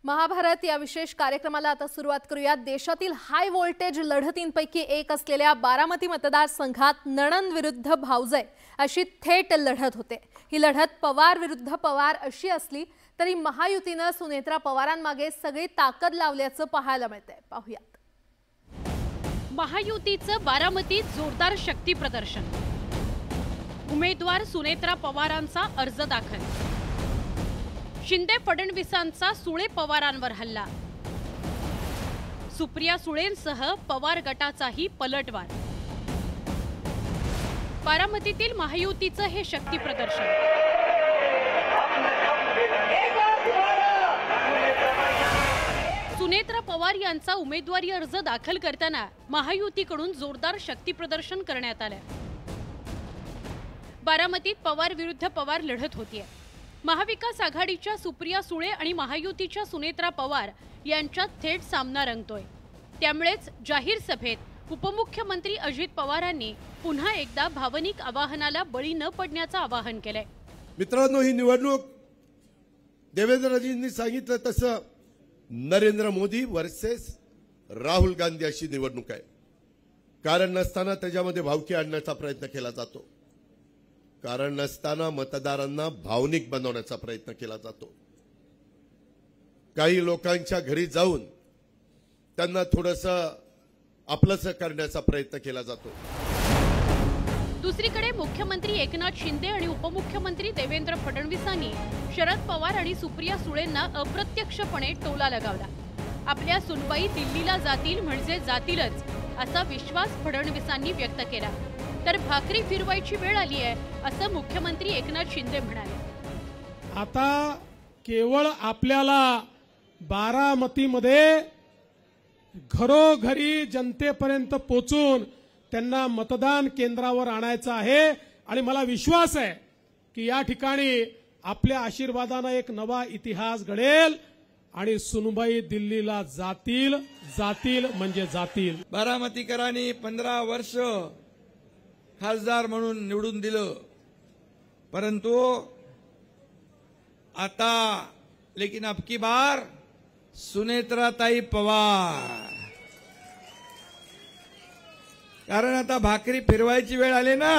महाभारत या विशेष कार्यक्रमाला आता सुरुवात करूया। देशातील हाय व्होल्टेज लढतींपैकी एक असलेल्या बारामती मतदारसंघात नणंद विरुद्ध भाऊजाई अशी थेट लढत होते। ही लढत पवार विरुद्ध पवार अशी असली तरी महायुतीने सुनेत्रा पवारांमागे सगळी ताकद लावल्याचं पाहायला मिळतंय। पाहूयात। महायुतीचं बारामतीत जोरदार शक्ती प्रदर्शन। उमेदवार सुनेत्रा पवारांचा अर्ज दाखल। शिंदे फडणवीसांचा सुळे पवारांवर हल्ला। सुप्रिया सुळेंसह पवार गटाचाही पलटवार। बारामतीतील महायुतीचं हे शक्ती प्रदर्शन। सुनेत्रा पवार यांचा उमेदवारी अर्ज दाखल करताना महायुतीकडून जोरदार शक्ती प्रदर्शन करण्यात आले। बारामतीत पवार विरुद्ध पवार लढत होतीये। महाविकास आघाडीच्या सुप्रिया सुळे आणि महायुतीच्या सुनेत्रा पवार यांच्यात थेट सामना रंगतोय। त्यामुळेच जाहीर सभेत उपमुख्यमंत्री अजित पवारांनी पुन्हा एकदा भावनिक आवाहनाला बळी न पडण्याचं आवाहन केलंय। मित्रांनो, ही निवडणूक देवेंद्रजींनी सांगितलं तसं नरेंद्र मोदी वर्सेस राहुल गांधी अशी निवडणूक आहे। कारण नसताना त्याच्यामध्ये भावकी आणण्याचा प्रयत्न केला जातो। कारण नसताना मतदारांना भावनिक बनवण्याचा प्रयत्न केला जातो। काही लोकांच्या घरी जाऊन त्यांना थोडंसं आपलंसं करण्याचा प्रयत्न केला जातो। दुसरीकडे मुख्यमंत्री एकनाथ शिंदे आणि उपमुख्यमंत्री देवेंद्र फडणवीसांनी शरद पवार आणि सुप्रिया सुळेंना अप्रत्यक्षपणे टोला लगावला। आपल्या सुनबाई दिल्लीला जातील म्हणजे जातीलच असा विश्वास फडणवीसांनी व्यक्त केला। तर भाकरी फिरवायची वेळ आली आहे असं मुख्यमंत्री एकनाथ शिंदे म्हणाले। आता केवळ आपल्याला बारामतीमध्ये घरोघरी जनतेपर्यंत पोहोचून त्यांना मतदान केंद्रावर आणायचं आहे आणि मला विश्वास आहे की या ठिकाणी आपल्या आशीर्वादाने एक नवा इतिहास घडेल आणि सुनबाई दिल्लीला जातील जातील म्हणजे जातील। बारामतीकरांनी 15 वर्ष खासदार म्हणून निवडून दिलं, परंतु आता लेकिन अब की बार सुनेत्राताई पवार, कारण आता भाकरी फिरवायची वेळ आली ना।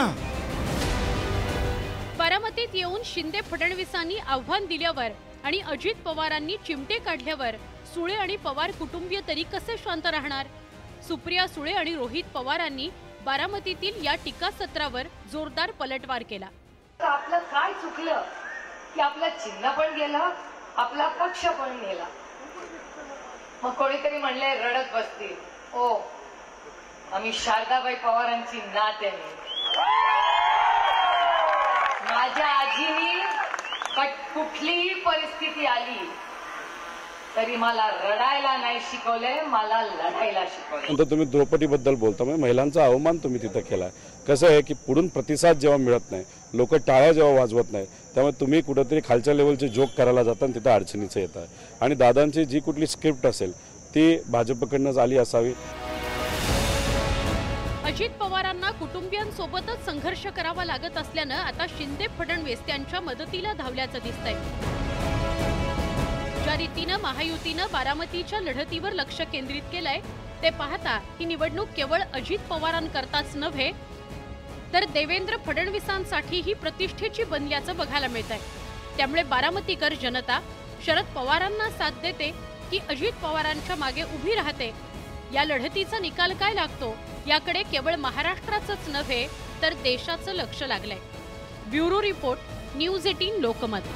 बारामतीत येऊन शिंदे फडणवीसांनी आव्हान दिल्यावर आणि अजित पवारांनी चिमटे काढल्यावर सुळे आणि पवार कुटुंबीय तरी कसे शांत राहणार। सुप्रिया सुळे आणि रोहित पवारांनी बारामतीतील या टीकासत्रावर जोरदार पलटवार केला। आपलं काय चुकलं की आपलं चिन्ह पण गेलं, आपला पक्ष पण गेला। मग कोणीतरी म्हणले रडत बसतील, ओ आम्ही शारदाबाई पवारांची नात आहे। माझ्या आजीनी कुठलीही परिस्थिती आली तरी मला रडायला नाही शिकवले, मला लढायला शिकवले। नंतर तुम्ही द्रौपदीबद्दल बोलता, म्हणजे महिलांचा अवमान तुम्ही तिथे केलाय। कसं आहे की पुढून प्रतिसाद जेव्हा मिळत नाही, लोक टाळ्या जेव्हा वाजवत नाही, त्यामुळे तुम्ही कुठेतरी खालच्या लेवलचे जोक करायला जाता आणि तिथे अडचणीचं येतं। आणि दादांची जी कुठली स्क्रिप्ट असेल ती भाजपकडूनच आली असावी। अजित पवारांना कुटुंबियांसोबतच संघर्ष करावा लागत असल्यानं आता शिंदे फडणवीस त्यांच्या मदतीला धावल्याचं दिसतंय। ज्या रीतीनं महायुतीनं बारामतीच्या लढतीवर लक्ष केंद्रित केलंय ते पाहता ही निवडणूक केवळ अजित पवारांकरताच नव्हे तर देवेंद्र फडणवीसांसाठीही प्रतिष्ठेची बनल्याचं बघायला मिळतंय। त्यामुळे बारामतीकर जनता शरद पवारांना साथ देते की अजित पवारांच्या मागे उभी राहते, या लढतीचा निकाल काय लागतो याकडे केवळ महाराष्ट्राचंच नव्हे तर देशाचं लक्ष लागलंय। Bureau report, news 18 Lokmat.